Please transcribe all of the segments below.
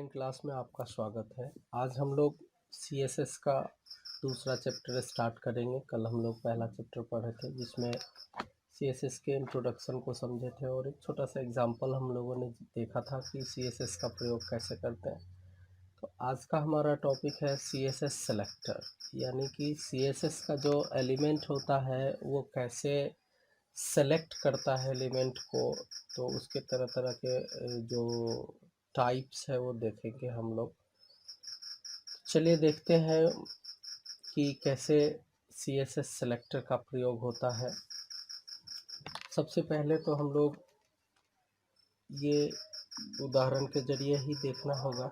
Class में आपका स्वागत है। आज हम लोग CSS का दूसरा चैप्टर स्टार्ट करेंगे। कल हम लोग पहला चैप्टर पढ़े थे जिसमें CSS के इंट्रोडक्शन को समझे थे और एक छोटा सा एग्जांपल हम लोगों ने देखा था कि CSS का प्रयोग कैसे करते हैं। तो आज का हमारा टॉपिक है CSS सेलेक्टर, यानी कि CSS का जो एलिमेंट होता है वो कैसे सेलेक्ट करता है एलिमेंट को। तो उसके तरह तरह के जो टाइप्स है वो देखेंगे हम लोग। चलिए देखते हैं कि कैसे CSS सेलेक्टर का प्रयोग होता है। सबसे पहले तो हम लोग ये उदाहरण के जरिए ही देखना होगा।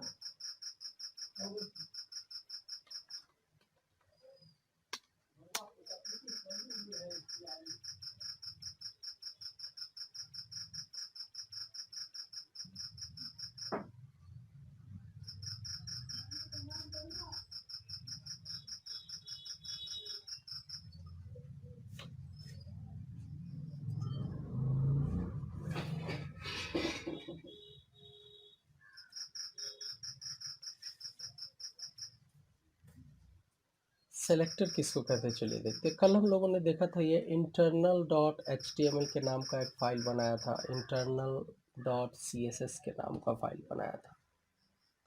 सेलेक्टर किसको कहते हैं चलिए देखते हैं। कल हम लोगों ने देखा था ये internal.html के नाम का एक फाइल बनाया था, internal.css के नाम का फाइल बनाया था।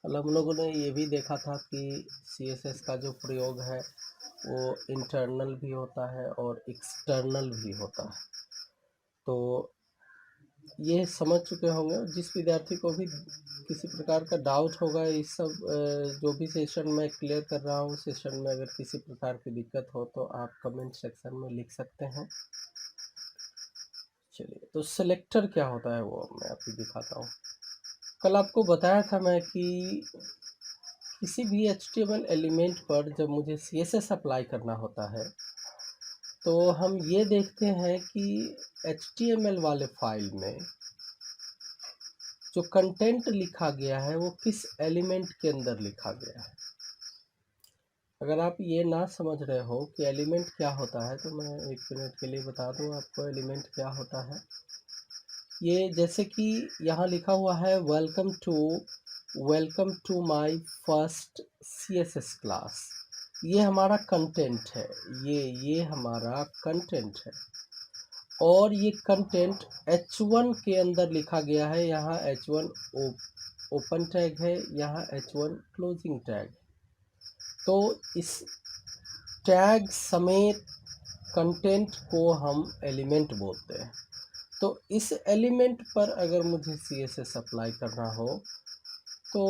कल हम लोगों ने ये भी देखा था कि CSS का जो प्रयोग है वो इंटरनल भी होता है और एक्सटर्नल भी होता है। तो ये समझ चुके होंगे। जिस विद्यार्थी को भी किसी प्रकार का डाउट होगा, इस सब जो भी सेशन मैं क्लियर कर रहा हूँ, सेशन में अगर किसी प्रकार की दिक्कत हो तो आप कमेंट सेक्शन में लिख सकते हैं। चलिए, तो सेलेक्टर क्या होता है वो मैं आपको दिखाता हूँ। कल आपको बताया था मैं कि किसी भी HTML एलिमेंट पर जब मुझे CSS अप्लाई करना होता है तो हम ये देखते हैं कि HTML वाले फाइल में जो कंटेंट लिखा गया है वो किस एलिमेंट के अंदर लिखा गया है। अगर आप ये ना समझ रहे हो कि एलिमेंट क्या होता है तो मैं एक मिनट के लिए बता दूं आपको एलिमेंट क्या होता है। ये जैसे कि यहाँ लिखा हुआ है welcome to my first CSS class. ये हमारा कंटेंट है, ये हमारा कंटेंट है और ये कंटेंट H1 के अंदर लिखा गया है। यहाँ H1 ओपन टैग है, यहाँ H1 क्लोजिंग टैग। तो इस टैग समेत कंटेंट को हम एलिमेंट बोलते हैं। तो इस एलिमेंट पर अगर मुझे CSS अप्लाई करना हो तो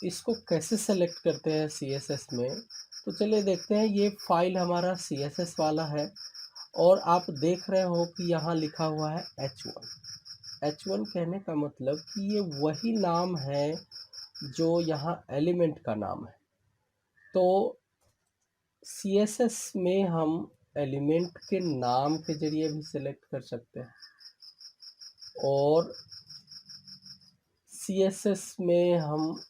इसको कैसे सेलेक्ट करते हैं CSS में। तो चलिए देखते हैं। ये फाइल हमारा CSS वाला है और आप देख रहे हो कि यहाँ लिखा हुआ है H1। H1 कहने का मतलब कि ये वही नाम है जो यहाँ एलिमेंट का नाम है। तो CSS में हम एलिमेंट के नाम के जरिए भी सिलेक्ट कर सकते हैं और CSS में हम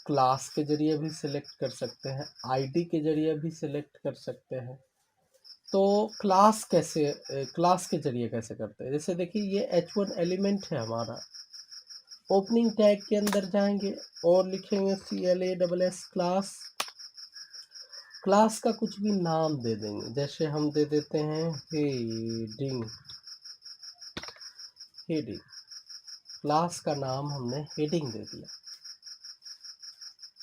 क्लास के जरिए भी सिलेक्ट कर सकते हैं, ID के जरिए भी सिलेक्ट कर सकते हैं। तो क्लास के जरिए कैसे करते हैं। जैसे देखिए ये H1 एलिमेंट है हमारा। ओपनिंग टैग के अंदर जाएंगे और लिखेंगे CLASS क्लास। क्लास का कुछ भी नाम दे देंगे, जैसे हम दे देते हैं हेडिंग। क्लास का नाम हमने हेडिंग दे दिया।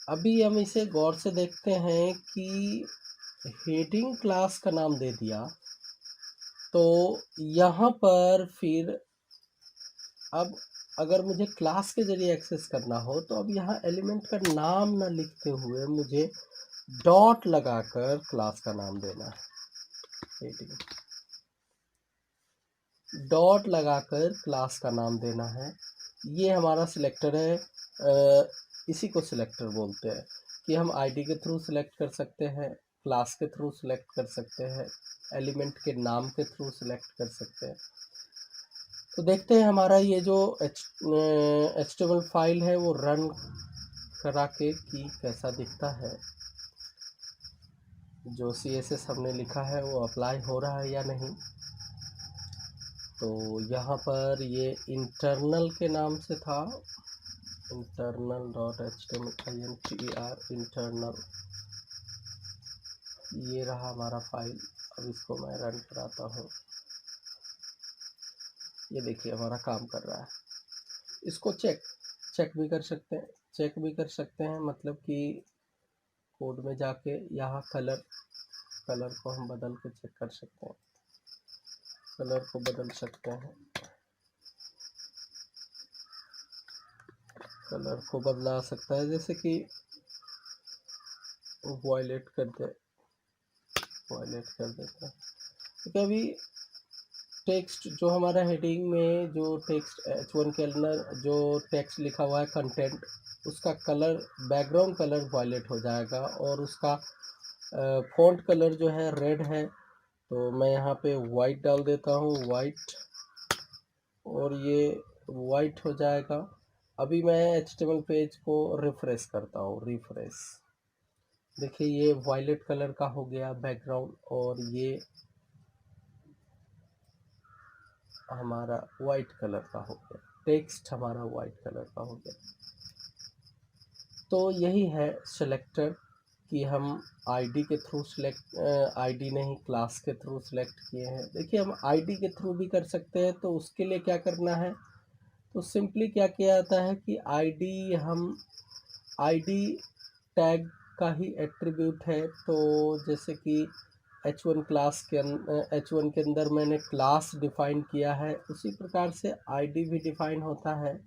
अभी हम इसे गौर से देखते हैं कि हेडिंग क्लास का नाम दे दिया तो यहाँ पर फिर अब अगर मुझे क्लास के जरिए एक्सेस करना हो तो अब यहाँ एलिमेंट का नाम ना लिखते हुए मुझे डॉट लगाकर क्लास का नाम देना है। डॉट लगाकर क्लास का नाम देना है। ये हमारा सिलेक्टर है। इसी को सिलेक्टर बोलते हैं कि हम आईडी के थ्रू सिलेक्ट कर सकते हैं, क्लास के थ्रू सिलेक्ट कर सकते हैं, एलिमेंट के नाम के थ्रू सिलेक्ट कर सकते हैं। तो देखते हैं हमारा ये जो HTML फाइल है वो रन करा के कि कैसा दिखता है। जो CSS हमने लिखा है वो अप्लाई हो रहा है या नहीं। तो यहाँ पर ये इंटरनल के नाम से था इंटरनल डॉट html इंटरनल, ये रहा हमारा फाइल। अब इसको मैं रन कराता हूँ। ये देखिए हमारा काम कर रहा है। इसको चेक भी कर सकते हैं, मतलब कि कोड में जाके यहाँ कलर को हम बदल के चेक कर सकते हैं, कलर को बदल सकते हैं। कलर को बदला सकता है, जैसे कि वॉयलेट कर देते हैं। तो अभी टेक्स्ट जो हमारा हेडिंग में जो टेक्स्ट H1 के अंदर जो टेक्स्ट लिखा हुआ है कंटेंट, उसका कलर बैकग्राउंड कलर वॉयलेट हो जाएगा और उसका फॉन्ट कलर जो है रेड है। तो मैं यहाँ पे वाइट डाल देता हूँ, वाइट, और ये वाइट हो जाएगा। अभी मैं HTML पेज को रिफ्रेश करता हूँ, रिफ्रेश। देखिए ये वायलेट कलर का हो गया बैकग्राउंड, और ये हमारा वाइट कलर का हो गया, टेक्स्ट हमारा वाइट कलर का हो गया। तो यही है सिलेक्टर कि हम आईडी के थ्रू आईडी नहीं, क्लास के थ्रू सिलेक्ट किए हैं। देखिए हम आईडी के थ्रू भी कर सकते हैं। तो उसके लिए क्या करना है, तो सिंपली क्या किया जाता है कि आईडी टैग का ही एट्रीब्यूट है। तो जैसे कि H1 के अंदर मैंने क्लास डिफाइन किया है, उसी प्रकार से आईडी भी डिफाइन होता है।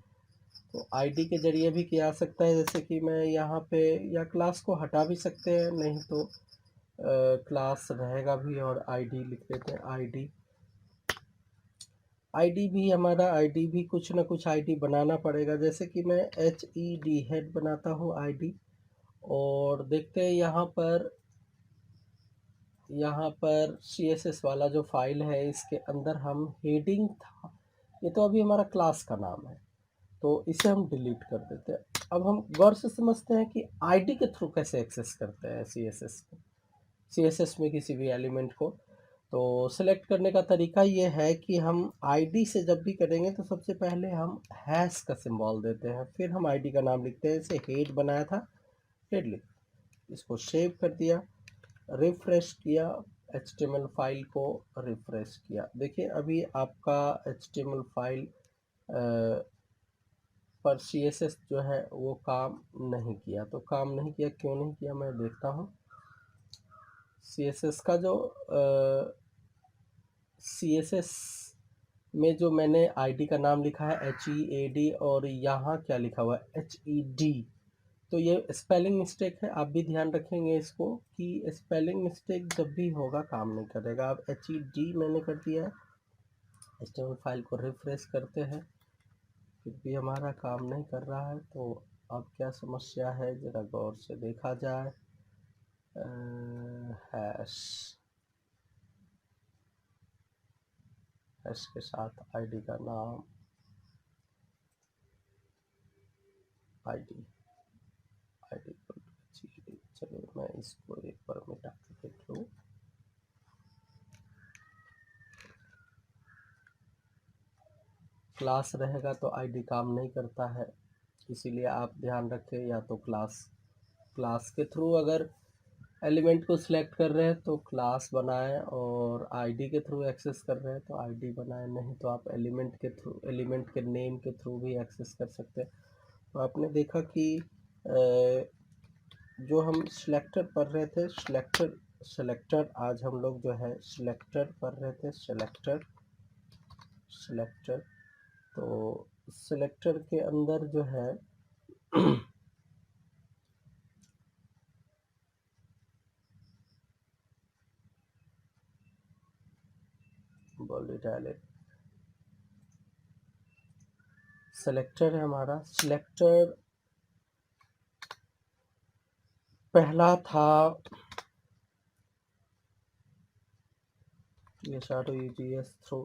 तो आईडी के जरिए भी किया जा सकता है, जैसे कि मैं यहाँ पे, या क्लास को हटा भी सकते हैं, नहीं तो क्लास रहेगा भी और आईडी लिख देते हैं। आईडी भी कुछ ना कुछ आईडी बनाना पड़ेगा। जैसे कि मैं HED हेड बनाता हूँ आईडी, और देखते हैं यहाँ पर CSS वाला जो फाइल है, इसके अंदर हम हेडिंग था, ये तो अभी हमारा क्लास का नाम है, तो इसे हम डिलीट कर देते हैं। अब हम गौर से समझते हैं कि आईडी के थ्रू कैसे एक्सेस करते हैं CSS में किसी भी एलिमेंट को। तो सिलेक्ट करने का तरीका ये है कि हम आईडी से जब भी करेंगे तो सबसे पहले हम हैश का सिंबल देते हैं, फिर हम आईडी का नाम लिखते हैं। जैसे हेड बनाया था, हेड लिख, इसको सेव कर दिया, रिफ्रेश किया, HTML फाइल को रिफ्रेश किया। देखिए अभी आपका HTML फाइल पर CSS जो है वो काम नहीं किया। तो काम नहीं किया, क्यों नहीं किया मैं देखता हूँ। CSS का जो CSS में जो मैंने आईडी का नाम लिखा है HEAD, और यहाँ क्या लिखा हुआ है HED, तो ये स्पेलिंग मिस्टेक है। आप भी ध्यान रखेंगे इसको कि स्पेलिंग मिस्टेक जब भी होगा काम नहीं करेगा। अब HED मैंने कर दिया है। HTML फाइल को रिफ्रेश करते हैं, फिर भी हमारा काम नहीं कर रहा है। तो अब क्या समस्या है ज़रा गौर से देखा जाए। हैश के साथ आईडी का नाम, आईडी चलिए मैं इसको एक बार मिटा के देख लूँ। क्लास रहेगा तो आईडी काम नहीं करता है, इसीलिए आप ध्यान रखें, या तो क्लास के थ्रू अगर एलिमेंट को सिलेक्ट कर रहे हैं तो क्लास बनाएं, और आईडी के थ्रू एक्सेस कर रहे हैं तो आईडी बनाएं, नहीं तो आप एलिमेंट के नेम के थ्रू भी एक्सेस कर सकते हैं। तो आपने देखा कि जो हम सिलेक्टर पढ़ रहे थे, सिलेक्टर आज हम लोग जो है सिलेक्टर पढ़ रहे थे, सिलेक्टर। तो सिलेक्टर के अंदर जो है सिलेक्टर है हमारा। सिलेक्टर पहला था THROUGS through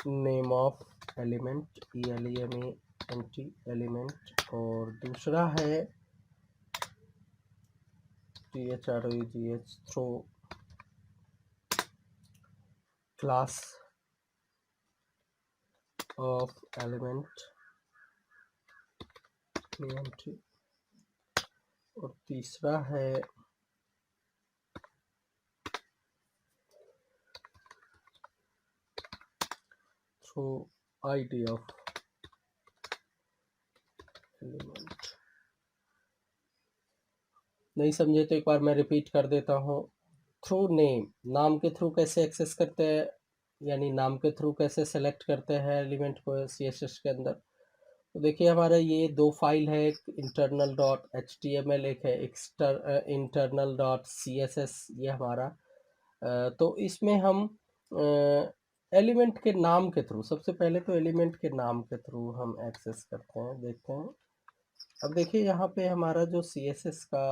name of element, ELEMENT element, और दूसरा है THROUGS through class of element और तीसरा है थ्रू आईडी ऑफ एलिमेंट। नहीं समझे तो एक बार मैं रिपीट कर देता हूँ। थ्रू नेम, नाम के थ्रू कैसे एक्सेस करते हैं, यानी नाम के थ्रू कैसे सेलेक्ट करते हैं एलिमेंट को सीएसएस के अंदर। तो देखिए हमारा ये दो फाइल है, एक internal dot H T M L, एक है internal dot C S S, ये हमारा। तो इसमें हम एलिमेंट के नाम के थ्रू, सबसे पहले तो एलिमेंट के नाम के थ्रू हम एक्सेस करते हैं, देखते हैं। अब देखिए यहाँ पे हमारा जो सी एस एस का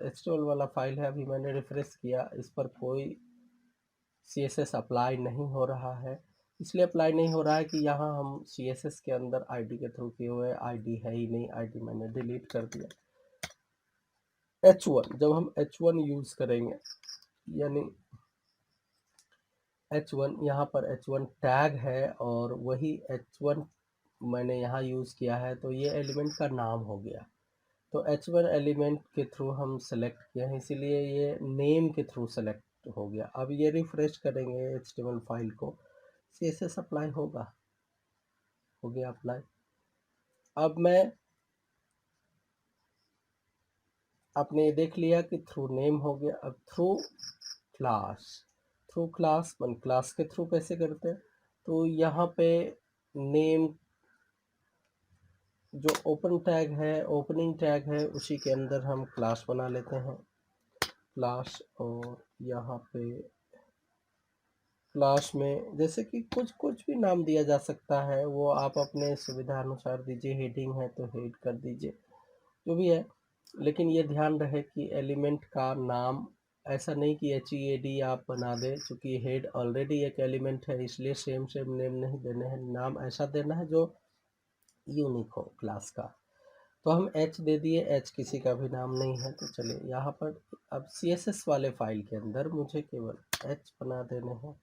एचटीएमएल वाला फाइल है, अभी मैंने रिफ्रेश किया, इस पर कोई सी एस एस अप्लाई नहीं हो रहा है। इसलिए अप्लाई नहीं हो रहा है कि यहाँ हम सी एस एस के अंदर आईडी के थ्रू किए हुए, आईडी है ही नहीं, आईडी मैंने डिलीट कर दिया। H1, जब हम H1 यूज करेंगे, यानी H1, यहाँ पर H1 टैग है और वही H1 मैंने यहाँ यूज किया है, तो ये एलिमेंट का नाम हो गया। तो H1 एलिमेंट के थ्रू हम सेलेक्ट किए हैं, इसीलिए ये नेम के थ्रू सेलेक्ट हो गया। अब ये रिफ्रेश करेंगे HTML फाइल को, CSS अप्लाई होगा, हो गया अप्लाई। अब मैं, आपने ये देख लिया कि थ्रू नेम हो गया। अब थ्रू क्लास मन क्लास के थ्रू कैसे करते हैं, तो यहाँ पे नेम जो ओपन टैग है, ओपनिंग टैग है, उसी के अंदर हम क्लास बना लेते हैं, क्लास। और यहाँ पे क्लास में जैसे कि कुछ भी नाम दिया जा सकता है, वो आप अपने सुविधा अनुसार दीजिए। हेडिंग है तो हेड कर दीजिए, जो भी है। लेकिन ये ध्यान रहे कि एलिमेंट का नाम ऐसा नहीं कि HEAD आप बना दें, क्योंकि हेड ऑलरेडी एक एलिमेंट है, इसलिए सेम नेम नहीं देने हैं। नाम ऐसा देना है जो यूनिक हो क्लास का। तो हम H दे दिए, H किसी का भी नाम नहीं है। तो चलिए यहाँ पर अब CSS वाले फाइल के अंदर मुझे केवल H बना देने हैं।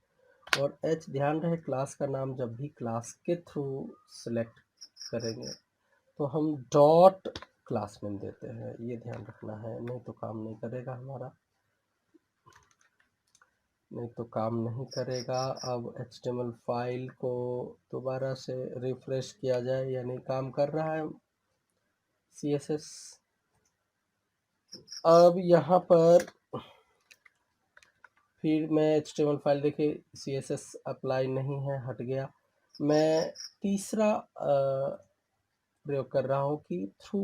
और H, ध्यान रहे क्लास का नाम जब भी क्लास के थ्रू सेलेक्ट करेंगे तो हम डॉट क्लास नेम देते हैं, ये ध्यान रखना है, नहीं तो काम नहीं करेगा हमारा, नहीं तो काम नहीं करेगा। अब HTML फाइल को दोबारा से रिफ्रेश किया जाए, यानी काम कर रहा है CSS। अब यहाँ पर फिर मैं HTML फाइल, देखिए CSS अप्लाई नहीं है, हट गया। मैं तीसरा प्रयोग कर रहा हूँ कि through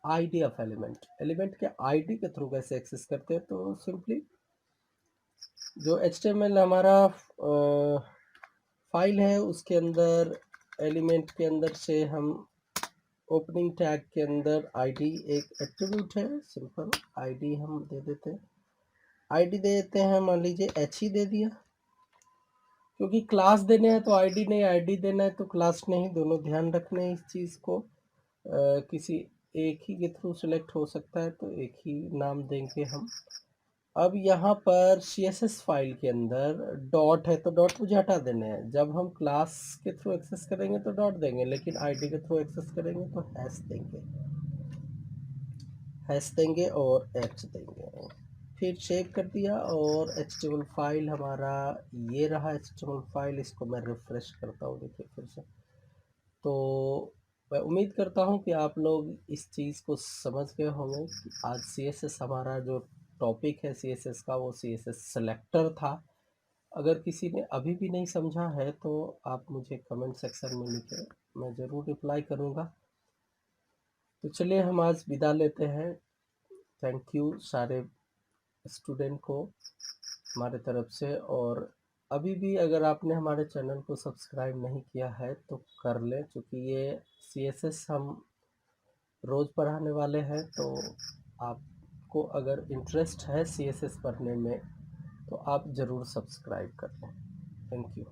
ID of element, element के आईडी के थ्रू कैसे एक्सेस करते हैं। तो सिंपली जो HTML हमारा फाइल है, उसके अंदर एलिमेंट के अंदर से हम ओपनिंग टैग के अंदर आईडी एक एट्रीब्यूट है, सिंपल आईडी हम दे देते हैं। आईडी दे देते हैं, मान लीजिए H ही दे दिया, क्योंकि क्लास देने हैं तो आईडी नहीं, आईडी देना है तो क्लास नहीं, दोनों ध्यान रखने हैं इस चीज़ को। किसी एक ही के थ्रू सेलेक्ट हो सकता है, तो एक ही नाम देंगे हम। अब यहाँ पर CSS फाइल के अंदर डॉट है, तो डॉट मुझे हटा देने हैं। जब हम क्लास के थ्रू एक्सेस करेंगे तो डॉट देंगे, लेकिन आईडी के थ्रू एक्सेस करेंगे तो हैश देंगे और H देंगे। फिर सेव कर दिया और HTML फाइल हमारा ये रहा। HTML फाइल, इसको मैं रिफ्रेश करता हूँ, देखिए फिर से। तो मैं उम्मीद करता हूँ कि आप लोग इस चीज़ को समझ गए होंगे कि आज CSS हमारा जो टॉपिक है CSS का, वो CSS सेलेक्टर था। अगर किसी ने अभी भी नहीं समझा है तो आप मुझे कमेंट सेक्शन में लिखें, मैं ज़रूर रिप्लाई करूँगा। तो चलिए हम आज विदा लेते हैं। थैंक यू सारे स्टूडेंट को हमारे तरफ से। और अभी भी अगर आपने हमारे चैनल को सब्सक्राइब नहीं किया है तो कर लें, क्योंकि ये CSS हम रोज़ पढ़ाने वाले हैं। तो आपको अगर इंटरेस्ट है CSS पढ़ने में तो आप ज़रूर सब्सक्राइब कर लें। Thank you.